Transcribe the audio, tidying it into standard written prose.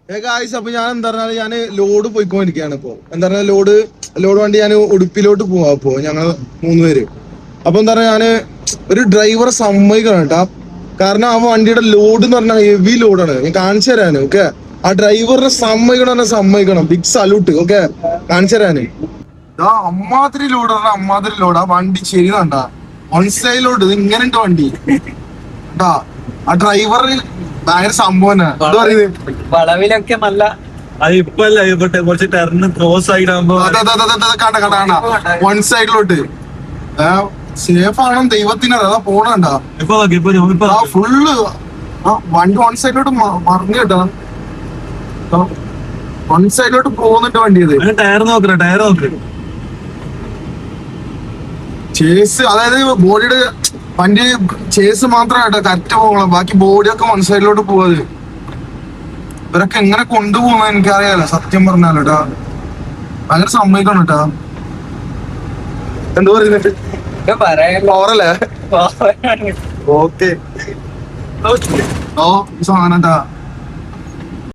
Guys, അപ്പൊ ഞാൻ എന്താ പറഞ്ഞാൽ ഞാൻ ലോഡ് പോയിക്കൊണ്ടിരിക്കുകയാണ് ഇപ്പൊ. എന്താ പറഞ്ഞാൽ ലോഡ് വണ്ടി ഞാൻ ഉടുപ്പിലോട്ട് പോവാ ഇപ്പോ ഞങ്ങൾ 3 പേര്. അപ്പൊ എന്താ പറയാ, ഞാന് ഒരു ഡ്രൈവറെ സമ്മതിക്കണം കേട്ടാ. കാരണം ആ വണ്ടിയുടെ ലോഡ് എന്ന് പറഞ്ഞാൽ ഹെവി ലോഡാണ്. ഞാൻ കാണിച്ചു തരാന്. ഓക്കെ, ആ ഡ്രൈവറിനെ സമ്മതിക്കണം. Big salute. ഓക്കെ, കാണിച്ചു തരാന്. അമ്മാതിരി ലോഡ് പറഞ്ഞ അമ്മാതിരി ലോഡ്. ആ വണ്ടി ചെയ്യുന്നുണ്ടാ വൺ സൈഡ് ലോഡ്. ഇത് ഇങ്ങനെ ഉണ്ട് വണ്ടി കേട്ടാ. ആ ഡ്രൈവർ ഭയങ്കര സംഭവം. എന്താ പറയുന്നത്, വളവിലൊക്കെ നല്ല കുറച്ച് ടെർന്ന് ക്രോസ് ആയിട്ടാകുമ്പോ വൺ സൈഡിലോട്ട് സേഫ് ആണോ ദൈവത്തിന് അതാ പോണണ്ട. ഫുള്ള് വണ്ടി വൺ സൈഡിലോട്ട് മറിഞ്ഞു കേട്ടാ. വൺ സൈഡിലോട്ട് പോകുന്നുണ്ട് വണ്ടി. ഇത് ടയർ നോക്ക് ചേസ്, അതായത് ബോഡിയുടെ വണ്ടി ചേസ് മാത്രമായിട്ടാ കറക്റ്റ് പോകണം. ബാക്കി ബോഡിയൊക്കെ വൺ സൈഡിലോട്ട് പോവാത്. ഇവരൊക്കെ എങ്ങനെ കൊണ്ടുപോകുന്ന എനിക്കറിയാലോ സത്യം പറഞ്ഞാലോട്ടാ. ഭയങ്കര സമ്മതിക്കണം കേട്ടാ. എന്താ പറയുന്നത് ഓറല്ലേ? ഓക്കെ, ഓ ഈ സാധനം